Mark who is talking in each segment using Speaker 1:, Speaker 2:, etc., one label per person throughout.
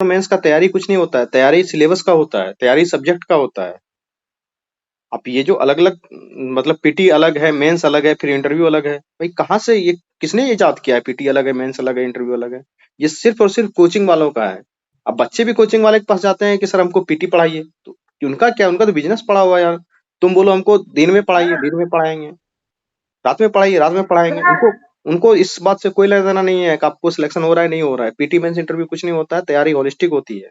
Speaker 1: और मेंस का तैयारी कुछ नहीं होता है, तैयारी सिलेबस का होता है, तैयारी सब्जेक्ट का होता है। अब ये जो अलग अलग मतलब पीटी अलग है, मेंस अलग है, फिर इंटरव्यू अलग है, भाई कहाँ से ये, किसने इजाद किया है पीटी अलग है, मेंस अलग है, इंटरव्यू अलग है? ये सिर्फ और सिर्फ कोचिंग वालों का है। अब बच्चे भी कोचिंग वाले के पास जाते हैं कि सर हमको पीटी पढ़ाइए, तो उनका क्या, उनका तो बिजनेस पड़ा हुआ है यार। तुम बोलो हमको दिन में पढ़ाइए, दिन में पढ़ाएंगे, रात में पढ़ाइए, रात में पढ़ाएंगे। उनको
Speaker 2: सर
Speaker 1: उनको इस बात से कोई लेना देना नहीं है कि आपको सिलेक्शन हो रहा है नहीं हो रहा है। पीटी मेंस इंटरव्यू कुछ नहीं होता है, तैयारी होलिस्टिक होती है।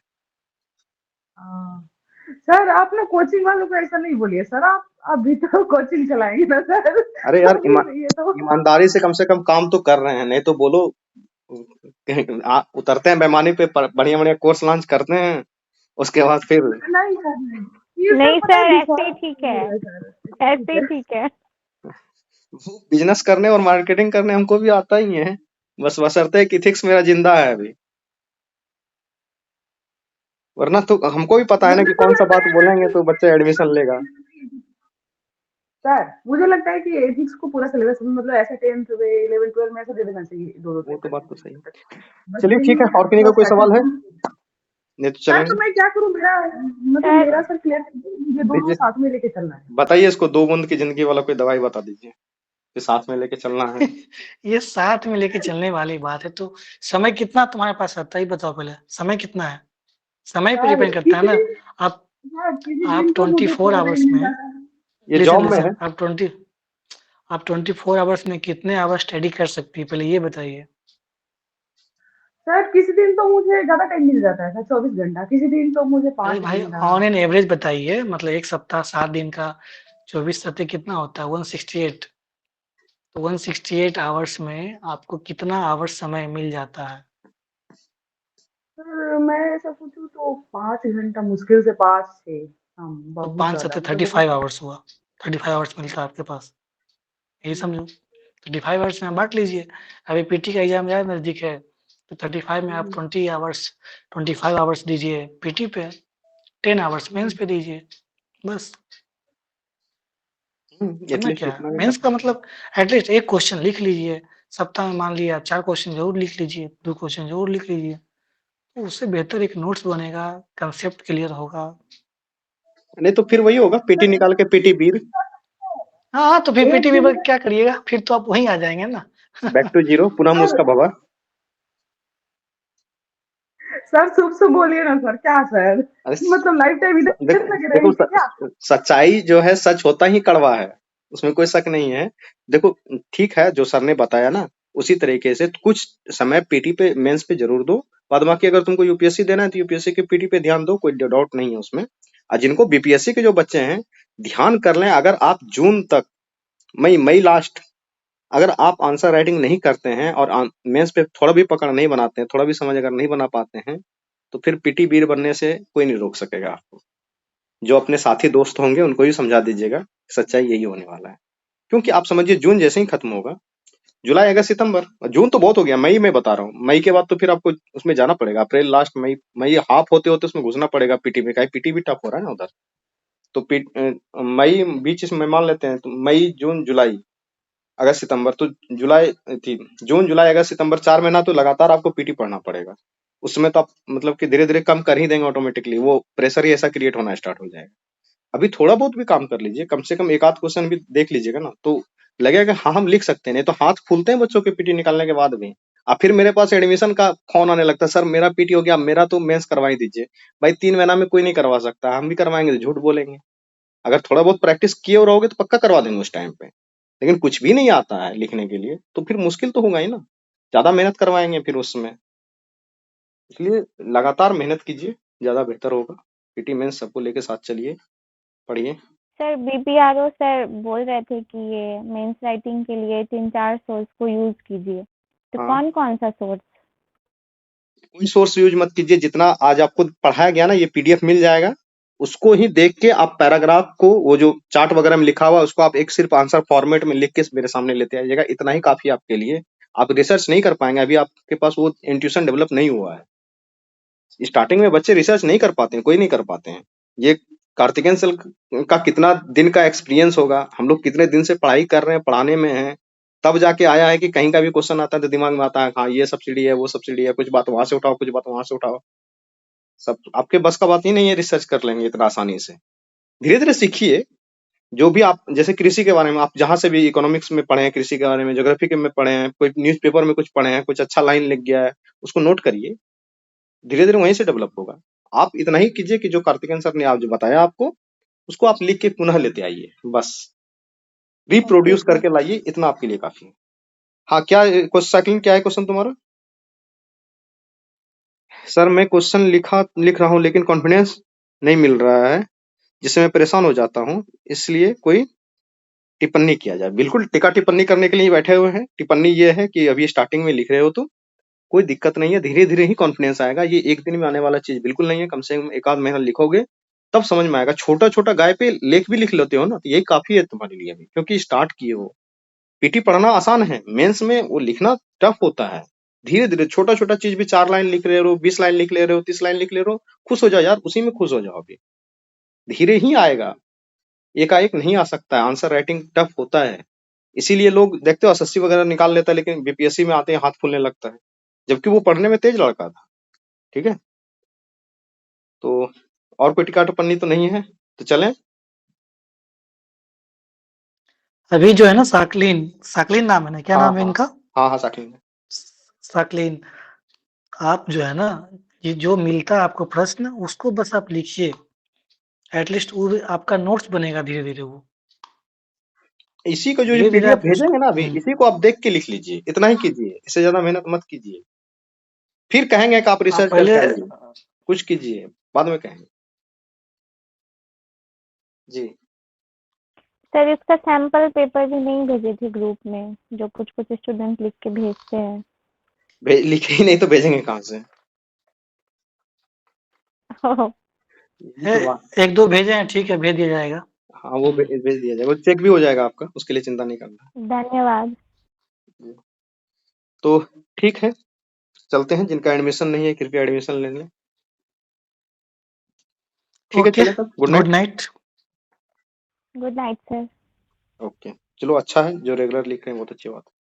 Speaker 2: हाँ। सर आप ना कोचिंग वालों को ऐसा नहीं बोलिए सर, आप अभी तो कोचिंग चलाएंगे ना सर।
Speaker 1: अरे
Speaker 2: तो
Speaker 1: यार
Speaker 2: फिर ये तो
Speaker 1: ईमानदारी से कम काम तो कर रहे हैं, नहीं तो बोलो उतरते हैं पैमाने पे, बढ़िया बढ़िया कोर्स लॉन्च करते हैं, उसके बाद फिर
Speaker 2: नहीं सर नहीं, ये सर
Speaker 3: नहीं
Speaker 2: पता है
Speaker 3: सर, ऐसे ही
Speaker 2: विश्वास
Speaker 3: ठीक
Speaker 2: बोल
Speaker 3: है,
Speaker 2: रहे हैं सर, ठीक
Speaker 3: ऐसे ही
Speaker 2: है।
Speaker 3: ठीक है।
Speaker 1: बिजनेस करने और मार्केटिंग करने हमको भी आता ही है। बस बशर्ते है कि इथिक्स मेरा जिंदा है अभी, वरना तो हमको भी पता है ना
Speaker 2: मुझे
Speaker 1: कि
Speaker 2: तो
Speaker 1: कौन सा
Speaker 2: लगता
Speaker 1: बात
Speaker 2: है
Speaker 1: बोलेंगे तो बच्चा एडमिशन लेगा।
Speaker 2: कि सर मुझे लगता है कि एथिक्स को पूरा सिलेबस मतलब ऐसे 10th में 11 12 में ऐसा दे देना चाहिए, दो दो
Speaker 1: वो तो
Speaker 2: चैप्टर
Speaker 1: बात
Speaker 2: की
Speaker 1: तो सही है।
Speaker 2: तक। बस
Speaker 1: चलिए
Speaker 2: यही
Speaker 1: ठीक है, और किन्हीं
Speaker 2: थोड़ा
Speaker 1: का कोई
Speaker 2: स्ट्रैटेजी
Speaker 1: सवाल है?
Speaker 2: हम।
Speaker 1: नहीं तो
Speaker 2: सर तो
Speaker 1: चलेंगे।
Speaker 2: मैं क्या करूं, मेरा मतलब
Speaker 3: सर
Speaker 2: मेरा सर क्लियर कीजिए, मुझे दोनों
Speaker 1: दीजिए,
Speaker 2: साथ में लेके चलना है।
Speaker 1: बताइए इसको, दो बूंद की जिंदगी वाला कोई दवाई बता दीजिए कि साथ में लेके चलना है।
Speaker 4: ये साथ में लेके चलने वाली बात है, तो समय कितना तुम्हारे पास आता है ये बताओ पहले, समय कितना है? समय पे
Speaker 2: सर
Speaker 4: डिपेंड करता है
Speaker 2: किसी
Speaker 4: ना।
Speaker 2: दिन,
Speaker 4: आप
Speaker 2: सर किसी
Speaker 4: आप
Speaker 2: दिन तो मुझे
Speaker 4: 24
Speaker 2: थोड़ा टाइम
Speaker 4: आवर्स
Speaker 2: मिल
Speaker 4: में,
Speaker 2: जाता है।
Speaker 1: ये
Speaker 4: लिसन
Speaker 1: जॉब में है?
Speaker 4: लिसन आप 24 आवर्स में कितने आवर्स स्टडी कर सकती है पहले ये बताइए।
Speaker 2: सर किसी दिन तो मुझे ज्यादा टाइम मिल जाता है सर, 24 घंटा, किसी दिन तो मुझे
Speaker 4: अरे भाई
Speaker 2: 5 घंटा।
Speaker 4: ऑन एन एवरेज बताइए, मतलब एक सप्ताह 7 दिन का 24 सत्ते कितना होता है 168। तो 168 आवर्स में आपको कितना आवर्स समय मिल जाता है?
Speaker 2: सर मैं ऐसा सोचूं तो 5 घंटा, मुश्किल से 5 6। हाँ
Speaker 4: तो
Speaker 2: बहुत
Speaker 4: 5
Speaker 2: ज्यादा
Speaker 4: सत्ते
Speaker 2: मतलब
Speaker 4: 35
Speaker 2: देखो।
Speaker 4: आवर्स हुआ, 35 आवर्स मिलता है आपके पास, यही समझो। 35 आवर्स में बांट लीजिए। अभी पीटी का एग्जाम ज़्यादा नज़दीक है, तो 35 में आप 25 आवर्स दीजिए पीटी पे, 10 आवर्स मेंस पे दीजिए, बस। करना
Speaker 1: एटलीस्ट
Speaker 4: क्या है
Speaker 1: इतना भी
Speaker 4: मेंस
Speaker 1: कर।
Speaker 4: का मतलब, एटलीस्ट एक क्वेश्चन लिख लीजिए सप्ताह में, मान लिया 4 क्वेश्चन जरूर लिख लीजिए, 2 क्वेश्चन जरूर लिख लीजिए, तो उससे बेहतर एक नोट्स बनेगा, कंसेप्ट क्लियर होगा।
Speaker 1: नहीं तो फिर वही होगा, पीटी निकाल के पीटी बीर,
Speaker 4: हाँ हाँ, तो फिर
Speaker 2: एक
Speaker 4: पीटी
Speaker 2: दिन
Speaker 4: में
Speaker 2: में
Speaker 4: क्या करिएगा, फिर तो आप वहीं आ जाएंगे ना।
Speaker 1: बैक टू जीरो, पुनः
Speaker 2: सर,
Speaker 1: उसका भवा।
Speaker 2: सर शुभ शुभ बोलिए ना सर, क्या सर,
Speaker 1: अरे
Speaker 2: मतलब लाइफ टाइम इधर
Speaker 1: देखो
Speaker 2: लगे
Speaker 1: देखो
Speaker 2: रहेंगे क्या?
Speaker 1: सच्चाई जो है सच होता ही कड़वा है, उसमें कोई शक नहीं है। देखो ठीक है, जो सर ने बताया ना उसी तरीके से कुछ समय पीटी पे मेंस पे जरूर दो, बाद बाकी अगर तुमको यूपीएससी देना है तो यूपीएससी के पीटी पे ध्यान दो, कोई डाउट नहीं है उसमें। और जिनको बीपीएससी के जो बच्चे हैं ध्यान कर लें, अगर आप जून तक, मई मई लास्ट, अगर आप आंसर राइटिंग नहीं करते हैं और मेंस पे थोड़ा भी पकड़ नहीं बनाते हैं, थोड़ा भी समझ अगर नहीं बना पाते हैं, तो फिर पीटी बीर बनने से कोई नहीं रोक सकेगा आपको। जो अपने साथी दोस्त होंगे उनको भी समझा दीजिएगा, सच्चाई यही होने वाला है। क्योंकि आप समझिए जून जैसे ही खत्म होगा, जुलाई अगस्त सितंबर, जून तो बहुत हो गया, मई में बता रहा हूँ, मई के बाद तो फिर आपको उसमें जाना पड़ेगा, अप्रैल लास्ट, मई मई हाफ होते होते उसमें घुसना पड़ेगा पीटी में, का पीटी भी टफ हो रहा है ना उधर। तो मई बीच में मान लेते हैं, तो मई जून जुलाई अगस्त सितंबर, तो जुलाई थी, जून जुलाई अगस्त सितंबर 4 महीना तो लगातार आपको पीटी पढ़ना पड़ेगा। उसमें तो आप मतलब कि धीरे धीरे कम कर ही देंगे ऑटोमेटिकली, वो प्रेशर ही ऐसा क्रिएट होना स्टार्ट हो जाएगा। अभी थोड़ा बहुत भी काम कर लीजिए, कम से कम एक आध क्वेश्चन भी देख लीजिएगा ना, तो लगेगा हाँ हम लिख सकते हैं। नहीं तो हाथ फूलते हैं बच्चों के पीटी निकालने के बाद भी। अब फिर मेरे पास एडमिशन का फोन आने लगता है, सर मेरा पीटी हो गया, मेरा तो मेंस करवा ही दीजिए। भाई 3 महीना में कोई नहीं करवा सकता, हम भी करवाएंगे तो झूठ बोलेंगे। अगर थोड़ा बहुत प्रैक्टिस किए हो रहोगे तो पक्का करवा देंगे उस टाइम पे। लेकिन कुछ भी नहीं आता है लिखने के लिए तो फिर मुश्किल तो होगा ही ना, ज्यादा मेहनत करवाएंगे फिर उसमें। इसलिए लगातार मेहनत कीजिए, ज्यादा बेहतर होगा। पीटी मेंस सबको लेके साथ चलिए, पढ़िए।
Speaker 3: सर बीपीआरओ सर बोल रहे थे कि ये मेंस राइटिंग के लिए 3-4 सोर्स को यूज कीजिए, तो
Speaker 1: हाँ,
Speaker 3: कौन कौन सा सोर्स?
Speaker 1: कोई सोर्स यूज मत कीजिए, जितना आज आपको पढ़ाया गया ना ये पीडीएफ मिल जाएगा, उसको ही देख के आप पैराग्राफ को, वो जो चार्ट वगैरह में लिखा हुआ है, उसको आप एक सिर्फ आंसर फॉर्मेट में लिख के मेरे सामने लेते आइएगा, इतना ही काफी है आपके लिए। आप रिसर्च नहीं कर पाएंगे, अभी आपके पास वो इंट्यूशन डेवलप नहीं हुआ है। स्टार्टिंग में बच्चे रिसर्च नहीं कर पाते हैं, कोई नहीं कर पाते हैं। ये कार्तिकेयन सर का कितना दिन का एक्सपीरियंस होगा, हम लोग कितने दिन से पढ़ाई कर रहे हैं, पढ़ाने में हैं, तब जाके आया है कि कहीं का भी क्वेश्चन आता है तो दिमाग में आता है हाँ ये सब्सिडी है वो सब्सिडी है, कुछ बात वहां से उठाओ कुछ बात वहां से उठाओ। सब आपके बस का बात ही नहीं है, रिसर्च कर लेंगे इतना आसानी से। धीरे धीरे सीखिए। जो भी आप जैसे कृषि के बारे में आप जहां से भी इकोनॉमिक्स में पढ़े हैं, कृषि के बारे में, ज्योग्राफी के में पढ़े हैं, कोई न्यूज़पेपर में कुछ पढ़े हैं, कुछ अच्छा लाइन लिख गया है, उसको नोट करिए। धीरे धीरे वहीं से डेवलप होगा। आप इतना ही कीजिए कि जो कार्तिकेयन सर ने आज जो बताया आपको, उसको आप लिख के पुनः लेते आइए, बस
Speaker 2: ओके
Speaker 1: रिप्रोड्यूस
Speaker 2: सर।
Speaker 1: करके लाइए, इतना आपके लिए काफी है। हाँ, क्या क्वेश्चन, क्या है क्वेश्चन तुम्हारा? सर मैं क्वेश्चन लिख रहा हूँ, लेकिन कॉन्फिडेंस नहीं मिल रहा है, जिससे मैं परेशान हो जाता हूँ, इसलिए कोई टिप्पणी किया जाए। बिल्कुल टीका टिप्पणी करने के लिए ही बैठे हुए हैं। टिप्पणी ये है कि अभी स्टार्टिंग में लिख रहे हो तो कोई दिक्कत नहीं है, धीरे धीरे ही कॉन्फिडेंस आएगा। ये एक दिन में आने वाला चीज बिल्कुल नहीं है। कम से कम एक आध महीना लिखोगे तब समझ में आएगा। छोटा छोटा गाय पे लेख भी लिख लेते हो ना, तो यही काफी है तुम्हारे लिए अभी, क्योंकि स्टार्ट किए हो। पीटी पढ़ना आसान है, मेंस में वो लिखना टफ होता है। धीरे धीरे छोटा छोटा चीज भी 4 लाइन लिख रहे हो, 20 लाइन लिख ले रहे हो, 30 लाइन लिख ले रहे हो, खुश हो जाओ यार, उसी में खुश हो जाओ। अभी धीरे ही आएगा, एकाएक नहीं आ सकता है। आंसर राइटिंग टफ होता है, इसीलिए लोग देखते हो एसएससी वगैरह निकाल लेता है, लेकिन बीपीएससी में आते हैं हाथ फूलने लगता है, जबकि वो पढ़ने में तेज लड़का था। ठीक है, तो और कोई टिका टिप्पणी तो नहीं है, तो चलें।
Speaker 4: अभी जो है ना साकलीन नाम है ना, क्या
Speaker 1: हाँ
Speaker 4: नाम है
Speaker 1: हाँ
Speaker 4: इनका?
Speaker 1: हाँ हाँ, साकिन।
Speaker 4: साकलीन, आप जो है ना, ये जो मिलता है आपको प्रश्न, उसको बस आप लिखिए। एटलीस्ट वो आपका नोट्स बनेगा धीरे धीरे। वो
Speaker 1: इसी को जो
Speaker 4: धीरे धीरे
Speaker 1: पीडीएफ
Speaker 4: आप
Speaker 1: भेजेंगे ना अभी,
Speaker 4: उसको
Speaker 1: इसी को आप देख के लिख लीजिए, इतना ही कीजिए, इससे ज्यादा मेहनत मत कीजिए। फिर कहेंगे कि आप
Speaker 4: आप
Speaker 1: रिसर्च
Speaker 4: पहले
Speaker 1: करके आइए, कुछ कीजिए, बाद में कहेंगे। जी
Speaker 3: सर इसका सैंपल पेपर भी नहीं भेजे थे ग्रुप में, जो कुछ कुछ स्टूडेंट लिख के भेजते हैं।
Speaker 1: लिखे ही नहीं तो भेजेंगे कहाँ से? यही तो बात।
Speaker 4: एक दो भेजे हैं, ठीक है, भेज दिया जाएगा।
Speaker 1: हाँ, वो भेज दिया जाएगा, वो चेक भी हो जाएगा आपका, उसके लिए चिंता नहीं करना।
Speaker 3: धन्यवाद।
Speaker 1: तो ठीक है, चलते हैं। जिनका एडमिशन नहीं है कृपया एडमिशन ले लें। ठीक है,
Speaker 4: ओके,
Speaker 1: चले तब, good
Speaker 4: good
Speaker 1: night.
Speaker 4: Night.
Speaker 3: Good night sir.
Speaker 1: Okay, चलो, अच्छा है जो रेगुलर लिख रहे हैं, बहुत अच्छी बात है।